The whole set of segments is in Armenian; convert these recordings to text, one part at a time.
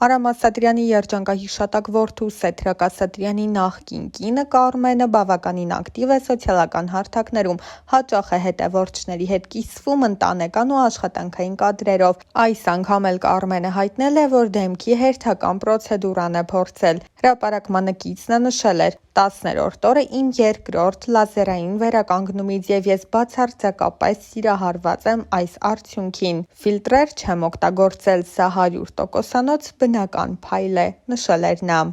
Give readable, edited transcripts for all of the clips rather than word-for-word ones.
Արամ Ասատրյանի երջանկահիշատակ որդու Սեդրակ Ասատրյանի նախկին կինը Կարմենը բավականին ակտիվ է սոցիալական հարթակներում, հաճախ է հետևորդների հետ կիսվում ընտանեկան ու աշխատանքային կադրերով։ Այս անգամ էլ Կարմենը հայտնել է, որ դեմքի հերթական պրոցեդուրան է փորձել։ Հրապարակմանը կիցնը նշել էր. 10-րդ օրը իմ երկրորդ լազերային վերականգնումից եւ ես բացարձակապես սիրահարված եմ այս արդյունքին։ Ֆիլտրեր չեմ օգտագործել, սա 100%-անոց բնական փայլ է, նշել էր նա։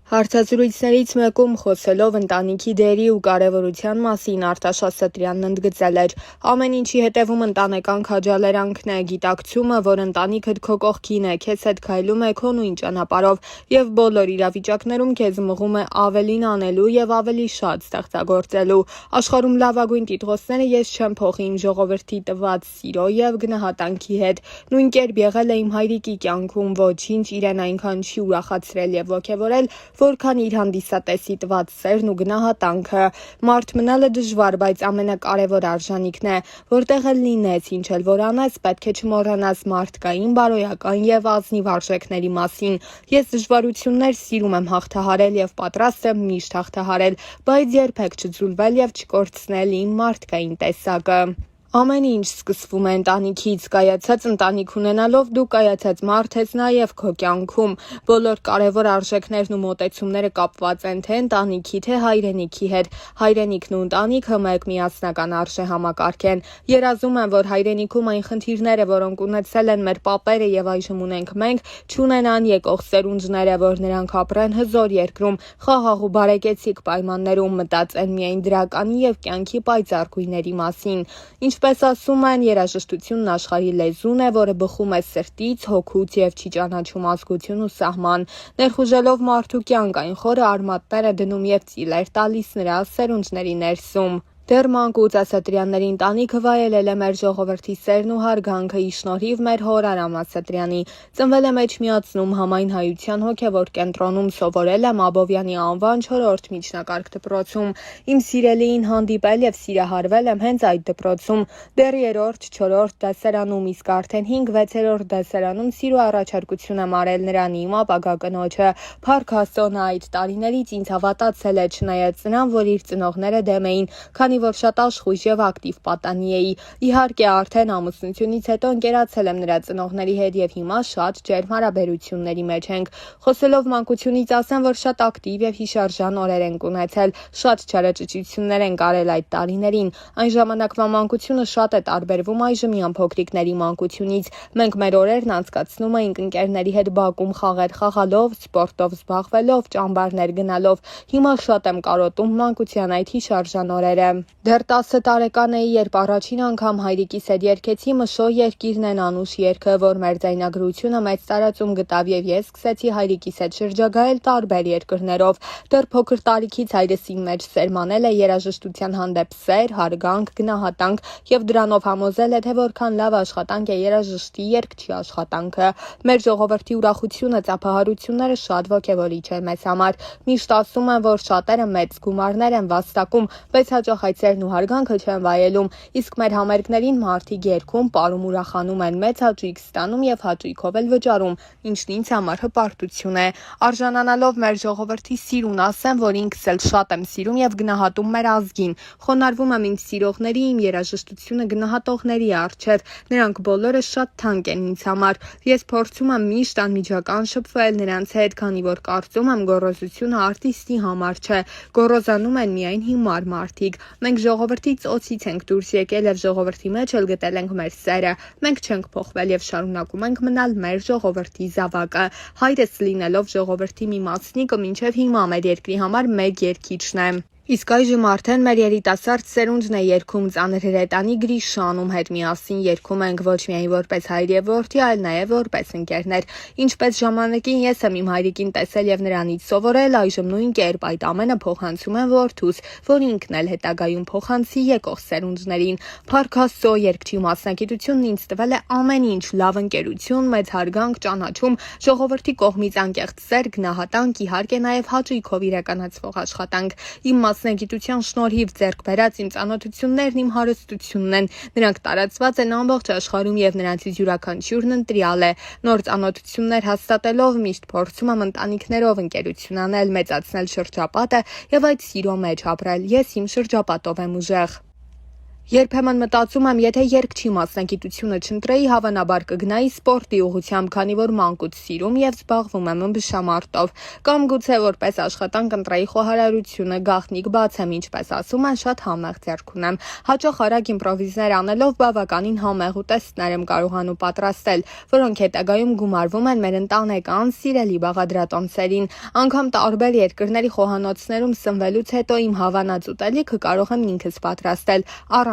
Հարցազրույցներից մեկում խոսելով ընտանիքի դերի ու կարևորության մասին Արտաշ Ասատրյանն ընդգծել էր. ամեն ինչի հետևում ընտանեկան քաջալերանքն է, գիտակցումը, որ ընտանիքդ քո կողքին է, քեզ հետ քայլում է քո նույն ճանապարհով եւ բոլոր իրավիճակներում քեզ մղում է ավելին անելու եւ ավելի շատ ստեղծագործելու։ Աշխարհում լավագույն տիտղոսները ես չեմ փոխի իմ ժողովրդի տված սիրո եւ գնահատանքի հետ։ Նույն կերպ եղել է իմ հայրիկի կյանքում, ոչինչ իրեն այնքան չի ուրախացրել եւ ոգեւորել, որքան իր հանդիսատեսի տված սերն ու գնահատանքը։ Մարդ մնալը դժվար, բայց ամենակարևոր արժանիքն է, որտեղ էլ լինես, ինչ էլ որ անես, պետք է չմոռանաս մարդկային, բարոյական եւ ազնիվ արժեքների մասին։ Ես դժվարություններ սիրում եմ հաղթահարել եւ պատրաստ եմ միշտ հաղթահարել, բայց երբեք չձուլվել եւ չկորցնել իմ մարդկային տեսակը։ Ամեն ինչ սկսվում է ընտանիքից, կայացած ընտանիք ունենալով դու կայացած մարդ ես նաև քո կյանքում։ Բոլոր կարևոր արժեքներն ու մոտեցումները կապված են թե ընտանիքի, թե հայրենիքի հետ։ Հայրենիքն ու ընտանիքը մեկ միասնական արժեհամակարգ են։ Երազում եմ, որ հայրենիքում այն խնդիրները, որոնք ունեցել են մեր պապերը եւ այժմ ունենք մենք, չունենան եկող սերունդները, որ նրանք ապրեն հզոր երկրում, խաղաղ ու բարեկեցիկ պայմաններում, մտածեն միայն դրականի եւ կյանքի պայծառ գույների մասին։ Ինչպես ասում են, երաժշտությունն աշխարհի լեզուն է, որը բխում է սրտից, հոգուց եւ չի ճանաչում ազգություն ու սահման։ Ներխուժելով մարդու կյանք, այն խորը արմատներ է դնում եւ ծիլեր տալիս նրա սերունդների ներսում։ Դեռ մանկուց Ասատրյանների ընտանիքը վայելել է մեր ժողովրդի սերն ու հարգանքը ի շնորհիվ մեր հոր Արամ Ասատրյանի։ Ծնվել եմ Էջմիածնում համայն հայության հոգևոր կենտրոնում, սովորել եմ Աբովյանի անվան 4-րդ միջնակարգ դպրոցում։ Իմ սիրելիին հանդիպել եւ սիրահարվել եմ հենց այդ դպրոցում։ Դեռ 3-րդ, 4-րդ դասարանում, իսկ արդեն 5-6-րդ դասարանում սիրո առաջարկություն եմ արել նրան իմ ապագա կնոջը։ Փառք Աստծո, նա այդ տարիներից ինձ հավատացել է, չնայած նրան, որ իր ծնողները դեմ էին, քանի որ շատ աշխույժ եւ ակտիվ պատանի էի։ Իհարկե, արդեն ամուսնությունից հետո ընկերացել եմ նրա ծնողների հետ եւ հիմա շատ ջերմ հարաբերությունների մեջ ենք։ Խոսելով մանկությունից ասեմ, որ շատ ակտիվ եւ հիշարժան օրեր ենք ունեցել, շատ չարաճճություններ ենք արել այդ տարիներին։ Այն ժամանակվա մանկությունը շատ է տարբերվում այժմյան փոքրիկների մանկությունից։ Մենք մեր օրերն անցկացնում էինք ընկերների հետ բակում խաղեր խաղալով, սպորտով զբաղվելով, ճամբարներ գնալով։ Հիմա շատ եմ կարոտում մանկության այդ հիշարժան օրերը։ Դեռ 10 տարեկան էի, երբ առաջին անգամ հայրիկիս հետ երգեցի Մշո երկիրն են անուշ երգը, որ մեր ձայնագրությունը մեծ տարածում գտավ եւ ես սկսեցի հայրիկիս հետ շրջագայել տարբեր երկրներով։ Դեռ փոքր տարիքից հայրս իմ մեջ սերմանել է երաժշտության հանդեպ սեր, հարգանք, գնահատանք եւ դրանով համոզել է, թե որքան լավ աշխատանք է երաժշտի երգչի աշխատանքը։ Մեր ժողովրդի ուրախությունը, ծափահարությունները շատ ոգևորիչ է մեզ համար։ Միշտ ասում են, որ շատերը մեծ գումարներ են վաստակում, բայց հաճախ այդ սերն ու հարգանքը չեն վայելում, իսկ մեր համերգներին մարդիկ երգում, պարում ուրախանում են, մեծ հաճույք ստանում եւ հաճույքով էլ վճարում, ինչն ինձ համար հպարտություն է։ Արժանանալով մեր ժողովրդի սիրուն, ասեմ, որ ինքս էլ շատ եմ սիրում եւ գնահատում մեր ազգին։ Խոնարհվում եմ ինձ սիրողների, իմ երաժշտությունը գնահատողների առջեւ, նրանք բոլորը շատ թանկ են ինձ համար։ Ես փորձում եմ միշտ անմիջական շփվել նրանց հետ, քանի որ կարծում եմ գոռոզությունը արտիստի համար չէ, գոռոզանում են միայն հիմար մարդիկ։ Մենք ժողովրդի ծոցից ենք դուրս եկել եւ ժողովրդի մեջ էլ գտել ենք մեր սերը։ Մենք չենք փոխվել եւ շարունակում ենք մնալ մեր ժողովրդի զավակը։ Հայրս լինելով ժողովրդի մի մասնիկը մինչեւ հիմա մեր երկրի համար մեկ երգիչն է։ Իսկ այժմ արդեն մեր երիտասարդ սերունդն է երգում ծանր հրետանի Գրիշան, ում հետ միասին երգում ենք ոչ միայն որպես հայր եւ որդի, այլ նաեւ որպես ընկերներ։ Ինչպես ժամանակին ես եմ իմ հայրիկին տեսել եւ նրանից սովորել, այժմ նույն կերպ այդ ամենը փոխանցում եմ որդուս, որ ինքն էլ հետագայում փոխանցի եկող սերունդներին։ Փառք Աստծո, երգչի մասնագիտությունն ինձ տվել է ամեն ինչ՝ լավ ընկերություն, մեծ հարգանք, ճանաչում, ժողովրդի կողմից անկեղծ սեր, գնահատանք, իհարկե նաեւ հաճույքով իրականացվող աշխատանք։ Իմ մասնագիտության շնորհիվ ձեռք բերած իմ ծանոթություններն իմ հարստությունն են, նրանք տարածված են ամբողջ աշխարհում եւ նրանցից յուրաքանչյուրն ընտրյալ է։ Նոր ծանոթություններ հաստատելով միշտ փորձում եմ ընտանիքներով ընկերություն անել, մեծացնել շրջապատը եւ այդ սիրո մեջ ապրել։ Ես իմ շրջապատով եմ ուժեղ։ Երբեմն մտածում եմ, եթե երգչի մասնագիտությունը չընտրեի, հավանաբար կգնայի սպորտի ուղղությամբ, քանի որ մանկուց սիրում եւ զբաղվում եմ ըմբշամարտով, կամ գուցե որպես աշխատանք ընտրեի խոհարարությունը, գաղտնիք բացեմ, ինչպես ասում են, շատ համեղ ձեռք ունեմ։ Հաճախ արագ իմպրովիզներ անելով բավականին համեղ ուտեստներ եմ կարողանում պատրաստել, որոնք հետագայում գումարվում են մեր ընտանեկան սիրելի բաղադրատոմսերին։ Անգամ տարբեր երկրների խոհանոցներում սնվելուց հետո իմ հավանած ուտելիքը կարող եմ ինքս պատրաստել,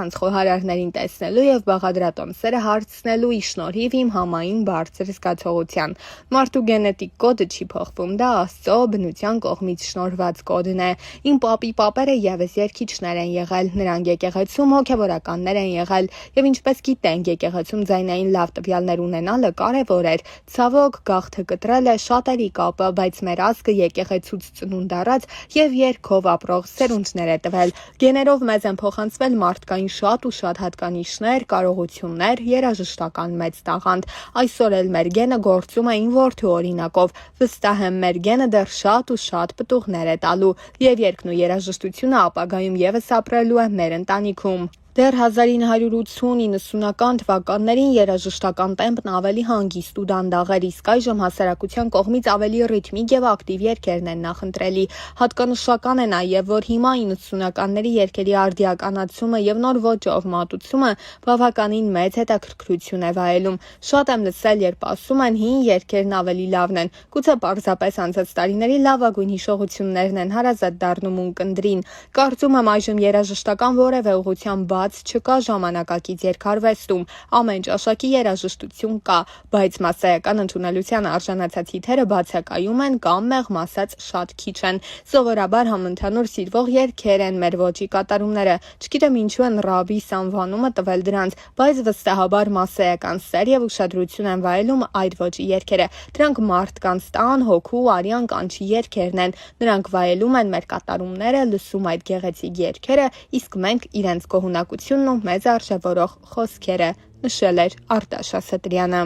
առանց խոհարարներին տեսնելու եւ բաղադրատոմսերը հարցնելու ի շնորհիվ իմ համային բարձր զգացողության։ Մարդու գենետիկ կոդը չի փոխվում, դա Աստծո բնության կողմից շնորհված կոդն է։ Իմ պապի պապերը եւս երգիչներ են եղել, նրանք եկեղեցում հոգեվորականներ են եղել եւ ինչպես գիտենք, եկեղեցում ձայնային լավ տվյալներ ունենալը կարեւոր էր։ Ցավոք, գաղթը կտրել է շատերի կապը, բայց մեր ազգը եկեղեցուց ծնունդ առած եւ երգով ապրող սերունդներ է տվել։ Գեներով մեզ են փոխանցվել մարդկային շատ ու շատ հատկանիշներ, կարողություններ, երաժշտական մեծ տաղանդ։ Այսօր էլ մեր գենը գործում է իմ որդու օրինակով։ Վստահ եմ, մեր գենը դեռ շատ ու շատ պտուղներ է տալու եւ երգն ու երաժշտությունը ապագայում եւս ապրելու է մեր ընտանիքում։ Դեռ 1980-90-ական թվականներին երաժշտական տեմպն ավելի հանգիստ ու դանդաղ էր, իսկ այժմ հասարակության կողմից ավելի ռիթմիկ եւ ակտիվ երգերն են նախընտրելի։ Հատկանշական է նաեւ, որ հիմա 90-ականների երգերի արդիականացումը եւ նոր ոճով մատուցումը բավականին մեծ հետաքրքրություն է վայելում։ Շատ եմ լսել, երբ ասում են հին երգերն ավելի լավն են։ Գուցե պարզապես անցած տարիների լավագույն հիշողություններն են հարազատ դառնում ունկնդրին։ Կարծում եմ այժմ երաժշտական որևէ ուղղությամբ չկա ժամանակակից երգարվեստում, ամեն ճաշակի երաժշտություն կա, բայց մասսայական ընդունելության արժանացած հիթերը բացակայում են կամ մեղմ ասած շատ քիչ են։ Սովորաբար համընդհանուր սիրվող երգեր են մեր ոճի կատարումները, չգիտեմ ինչու են ռաբիս անվանումը տվել դրանց, բայց վստահաբար մասսայական սեր եւ ուշադրություն են վայելում այդ ոճի երգերը։ Դրանք մարդկանց տան, հոգու, արյան կանչի երգերն են, նրանք վայելում են մեր կատարումները, լսում այդ գեղեցիկ երգերը, իսկ մենք իրենց գոհունակությունն ու մեծ արժևորող խոսքերը, նշել էր Արտաշ Ասատրյանը։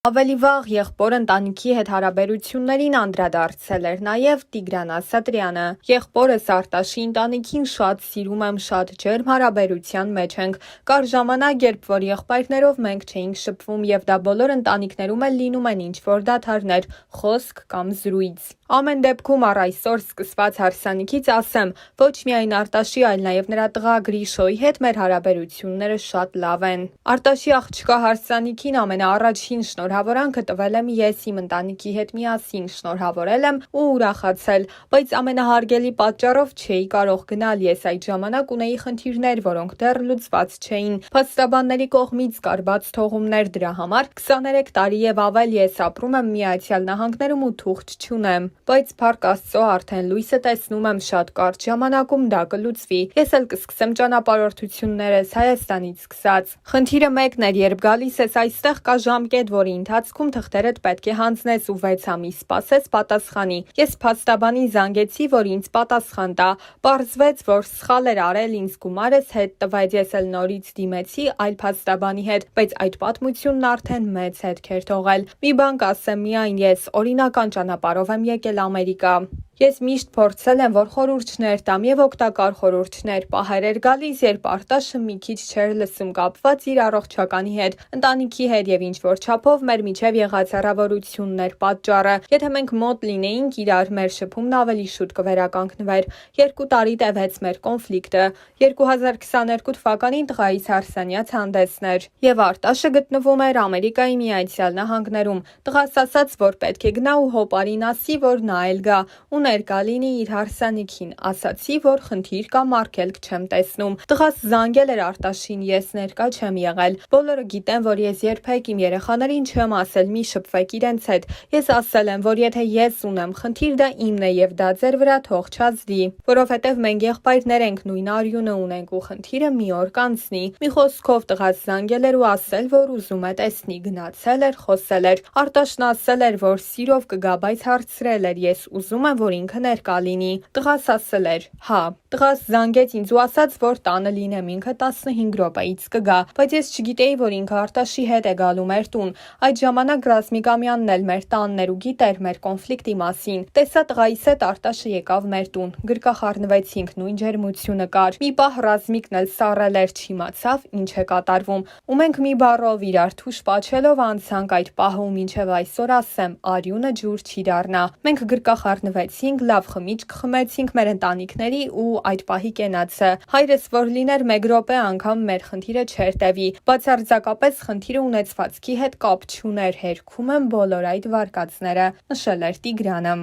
Ավելի վաղ եղբոր ընտանիքի հետ հարաբերություններին անդրադարձել էր նաև Տիգրան Ասատրյանը։ Եղբորս Արտաշի ընտանիքին շատ սիրում եմ, շատ ջերմ հարաբերության մեջ ենք։ Կար ժամանակ, երբ որ եղբայրներով մենք չէինք շփվում եւ դա բոլոր ընտանիքներում էլ լինում են ինչ-որ դադարներ, խոսք կամ զրույց։ Ամեն դեպքում առ այսօր սկսված հարսանիքից ասեմ, ոչ միայն Արտաշի, այլ նաև նրա տղա Գրիշոյի հետ մեր հարաբերությունները շատ լավ են։ Արտաշի աղջկա հարսանիքին ամենաառաջին շնորհավորանքը տվել եմ ես, իմ ընտանիքի հետ միասին շնորհավորել եմ ու ուրախացել, բայց ամենահարգելի պատճառով չէի կարող գնալ, ես այդ ժամանակ ունեի խնդիրներ, որոնք դեռ լուծված չէին։ Փաստաբանների կողմից կար բաց թողումներ, դրա համար 23 տարի եւ ավել ես ապրում եմ Միացյալ Նահանգներում ու թուղթ չունեմ, բայց փառք Աստծո արդեն լույսը տեսնում եմ շատ կարճ ժամանակում դա կլուծվի։ Ես էլ կսկսեմ ճանապարհորդություններս Հայաստանից սկսած։ Խնդիրը մեկն էր, երբ գալիս ես այստեղ կա ժամկետ, որի ընթացքում թղթերդ պետք է հանձնես ու 6 ամիս սպասես պատասխանի։ Ես փաստաբանին զանգեցի, որ ինձ պատասխան տա։ Պարզվեց, որ սխալ էր արել, ինձ գումարս հետ տվեց, ես էլ նորից դիմեցի այլ փաստաբանի հետ, բայց այդ պատմությունն արդեն մեծ հետք էր թողել։ Մի բան կասեմ միայն, ես օրինական ճանապարհով եմ եկել Ամերիկա։ Ես միշտ փորձել եմ, որ խորհուրդներ տամ եւ օգտակար խորհուրդներ, պահեր էր գալիս, երբ Արտաշը մի քիչ չէր լսում կապված իր առողջականի հետ, ընտանիքի հետ եւ ինչ որ չափով մեր միջև եղած հեռավորություններ պատճառը։ Եթե մենք մոտ լինեինք իրար, մեր շփումն ավելի շուտ կվերականգնվեր։ 2 տարի տևեց մեր կոնֆլիկտը։ 2022 թվականին տղայիս հարսանյաց հանդեսն էր եւ Արտաշը գտնվում էր Ամերիկայի Միացյալ Նահանգներում։ Տղաս ասաց, որ պետք է գնա ու հոպարին ասի, որ նա էլ գա ու ներկա լինի իր հարսանիքին, ասացի, որ խնդիր կա, մարգելք չեմ տեսնում։ Տղաս զանգել էր Արտաշին, ես ներկա չեմ եղել։ Բոլորը գիտեն, որ ես երբեք իմ երեխաներին չեմ ասել մի շփվեք իրենց հետ։ Ես ասել եմ, որ եթե ես ունեմ խնդիր, դա իմն է եւ դա ձեր վրա թող չազդի, որովհետեւ մենք եղբայրներ ենք, նույն արյունը ունենք ու խնդիրը մի օր կանցնի։ Մի խոսքով տղաս զանգել էր ու ասել, որ ուզում է տեսնի, գնացել էր, խոսել էր։ Արտաշն ասել էր, որ սիրով կգա, բայց հարցրել էր, ես ուզում եմ, որ ինքը ներկա լինի։ Տղաս ասել էր, հա։ Տղաս զանգեց ինձ ու ասաց, որ տանը լինեմ, ինքը 15 րոպեից կգա, բայց ես չգիտեի, որ ինքը Արտաշի հետ է գալու մեր տուն։ Այդ ժամանակ Ռազմիկ Ամյանն էլ մեր տանն էր ու գիտեր մեր կոնֆլիկտի մասին։ Տեսա տղայիս հետ Արտաշը եկավ մեր տուն։ Գրկախառնվեցինք, նույն ջերմությունը կար։ Մի պահ Ռազմիկն էլ սառել էր, չիմացավ ինչ է կատարվում։ Ու մենք մի բառով իրար թուշ պաչելով անցանք այդ պահը ու մինչև այսօր ասեմ, արյունը ջուր չի դառնա։ Մենք գրկախառնվեցինք, լավ խմիչք խմեցինք մեր ընտանիքների ու այդ պահի կենացը։ Հայրս որ լիներ 1 րոպե անգամ մեր խնդիրը չէր տևի, բացարձակապես խնդիրը ունեցվածքի հետ կապ չուներ, հերքում եմ բոլոր այդ վարկածները, նշել էր Տիգրանը։